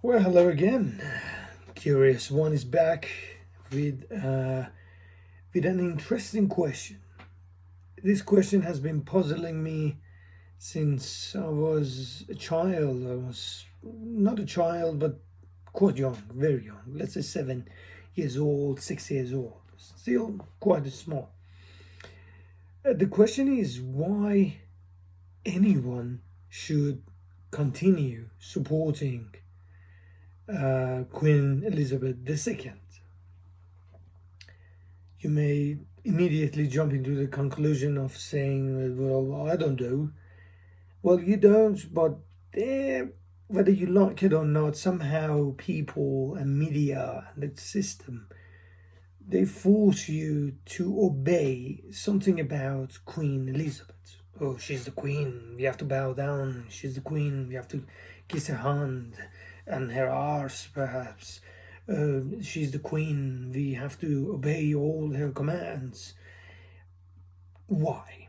Well, hello again. Curious One is back with an interesting question. This question has been puzzling me since I was a child. I was not a child, but quite young, very young. Let's say 7 years old, 6 years old. Still quite small. The question is why anyone should continue supporting Queen Elizabeth II. You may immediately jump into the conclusion of saying, well, I don't know. Well, you don't, but whether you like it or not, somehow people and media and the system, they force you to obey something about Queen Elizabeth. Oh, she's the queen, we have to bow down. She's the queen, we have to kiss her hand and her arse, perhaps. She's the queen, we have to obey all her commands. Why?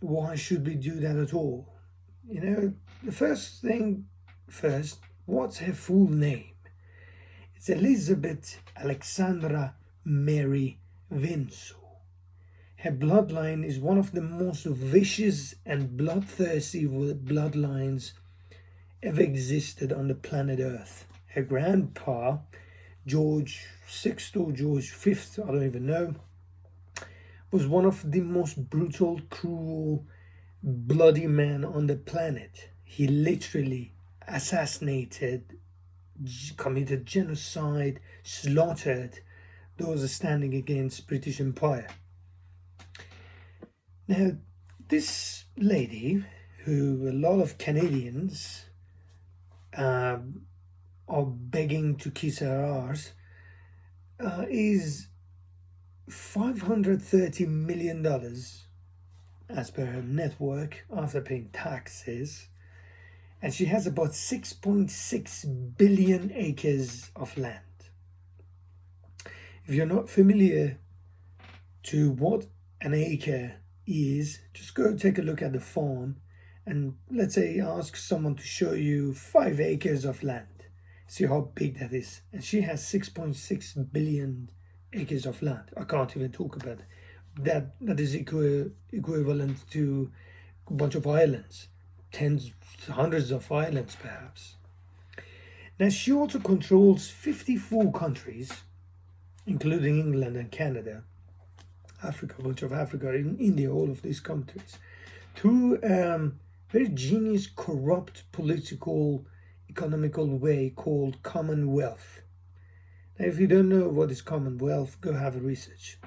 Why should we do that at all? The first thing first, what's her full name? It's Elizabeth Alexandra Mary Windsor. Her bloodline is one of the most vicious and bloodthirsty bloodlines ever existed on the planet Earth. Her grandpa, George VI or George V, I don't even know, was one of the most brutal, cruel, bloody men on the planet. He literally assassinated, committed genocide, slaughtered those standing against British Empire. Now, this lady, who a lot of Canadians are begging to kiss her arse, is $530 million as per her network after paying taxes, and she has about 6.6 billion acres of land. If you're not familiar to what an acre is, just go take a look at the farm and let's say ask someone to show you 5 acres of land. See how big that is. And she has 6.6 billion acres of land. I can't even talk about it. That is equivalent to a bunch of islands, hundreds of islands perhaps. Now she also controls 54 countries, including England and Canada, Africa, a bunch of Africa, in India, all of these countries, through very genius, corrupt, political, economical way called Commonwealth. Now, if you don't know what is Commonwealth, go have a research.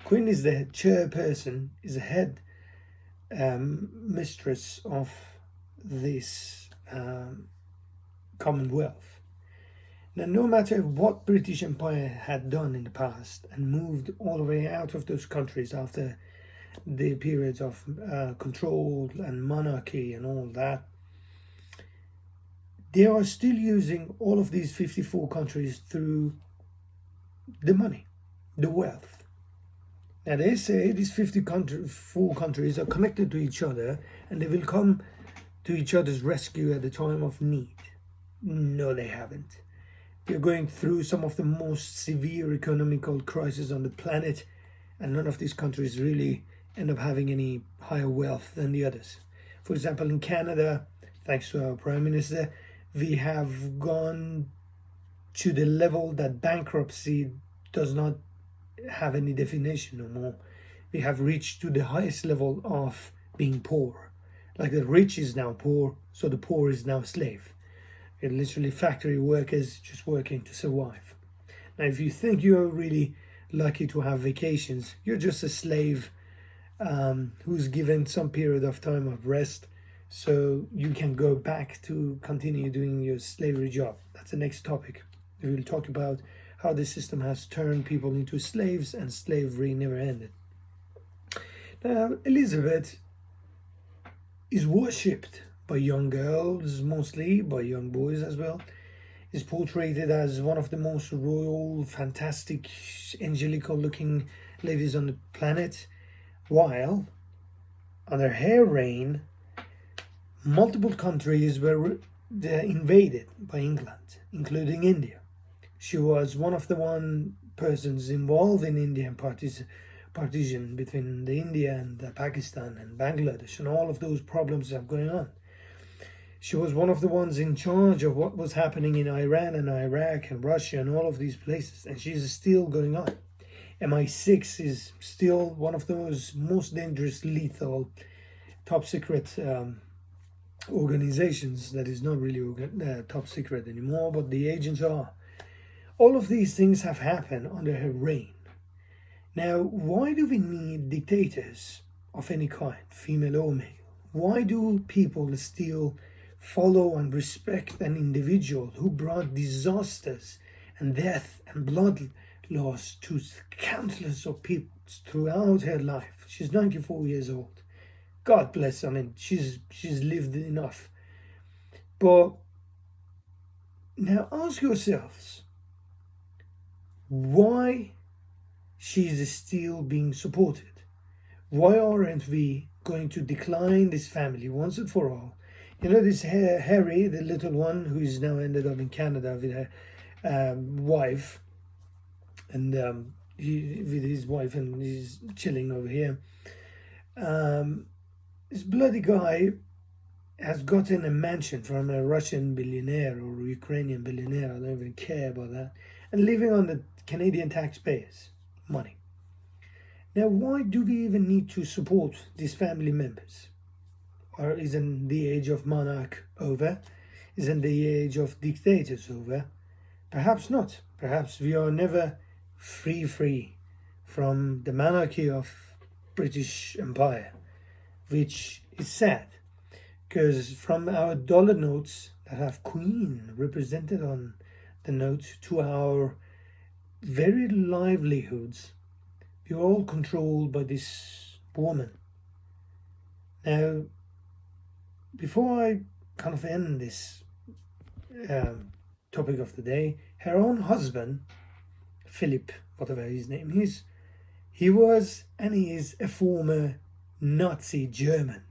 Queen is the chairperson, is the head mistress of this Commonwealth. Now, no matter what British Empire had done in the past and moved all the way out of those countries after the periods of control and monarchy and all that, they are still using all of these 54 countries through the money, the wealth. Now they say these 54 countries are connected to each other and they will come to each other's rescue at the time of need. No, they haven't. They're going through some of the most severe economical crises on the planet, and none of these countries really end up having any higher wealth than the others. For example, in Canada, thanks to our Prime Minister, we have gone to the level that bankruptcy does not have any definition no more. We have reached to the highest level of being poor. Like the rich is now poor, so the poor is now slave. They're literally factory workers just working to survive. Now, if you think you're really lucky to have vacations, you're just a slave who's given some period of time of rest so you can go back to continue doing your slavery job. That's the next topic. We will talk about how the system has turned people into slaves and slavery never ended. Now, Elizabeth is worshipped by young girls, mostly by young boys as well, is portrayed as one of the most royal, fantastic, angelical looking ladies on the planet, while under her reign multiple countries were invaded by England, including India. She was one of the one persons involved in Indian partition between the India and Pakistan and Bangladesh and all of those problems that are going on. She was one of the ones in charge of what was happening in Iran and Iraq and Russia and all of these places, and she's still going on. MI6 is still one of those most dangerous, lethal, top secret organizations that is not really top secret anymore, but the agents are. All of these things have happened under her reign. Now, why do we need dictators of any kind, female or male? Why do people still follow and respect an individual who brought disasters and death and blood loss to countless of people throughout her life? She's 94 years old. God bless. I mean, she's lived enough. But now ask yourselves, why she's still being supported? Why aren't we going to decline this family once and for all? You know, this Harry, the little one who is now ended up in Canada with her wife, and with his wife, and he's chilling over here. This bloody guy has gotten a mansion from a Russian billionaire or Ukrainian billionaire, I don't even care about that, and living on the Canadian taxpayers' money. Now, why do we even need to support these family members? Or isn't the age of monarch over? Isn't the age of dictators over? Perhaps not. Perhaps we are never free from the monarchy of British Empire, which is sad, because from our dollar notes that have Queen represented on the note to our very livelihoods, we're all controlled by this woman. Now, before I kind of end this topic of the day, her own husband, Philip, whatever his name is, he was and he is a former Nazi German.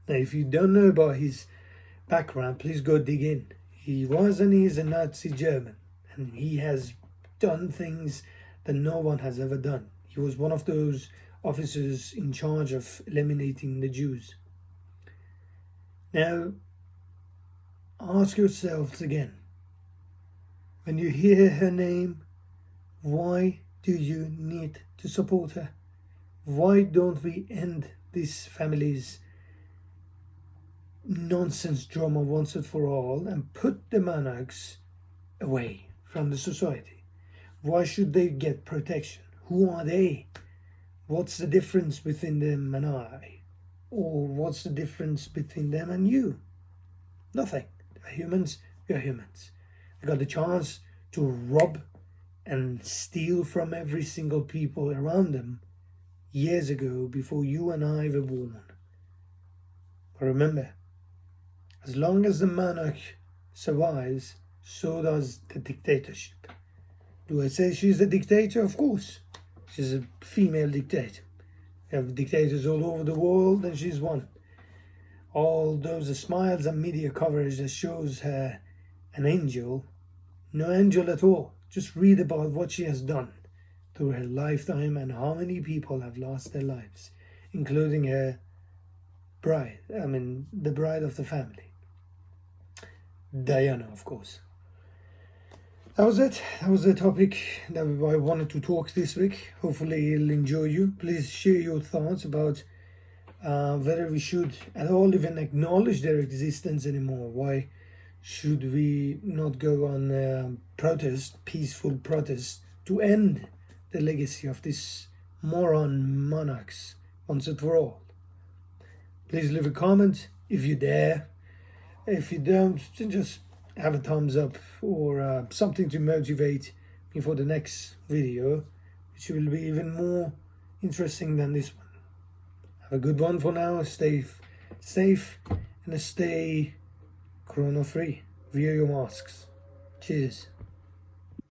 Now, if you don't know about his background, please go dig in. He was and he is a Nazi German, and he has done things that no one has ever done. He was one of those officers in charge of eliminating the Jews. Now, ask yourselves again, when you hear her name, why do you need to support her? Why don't we end this family's nonsense drama once and for all and put the monarchs away from the society? Why should they get protection? Who are they? What's the difference between them and I? Or what's the difference between them and you? Nothing. They're humans, we are humans. They got the chance to rob and steal from every single people around them years ago, before you and I were born. But remember, as long as the monarch survives, so does the dictatorship. Do I say she's a dictator? Of course. She's a female dictator. We have dictators all over the world, and she's one. All those smiles and media coverage that shows her an angel, no angel at all. Just read about what she has done through her lifetime and how many people have lost their lives, including her bride, the bride of the family. Diana, of course. That was it. That was the topic that I wanted to talk this week. Hopefully it'll enjoy you. Please share your thoughts about whether we should at all even acknowledge their existence anymore. Why should we not go on peaceful protest, to end the legacy of this moron monarchs once and for all? Please leave a comment if you dare. If you don't, just have a thumbs up or something to motivate me for the next video, which will be even more interesting than this one. Have a good one for now. Stay safe and stay corona free. Wear your masks. Cheers.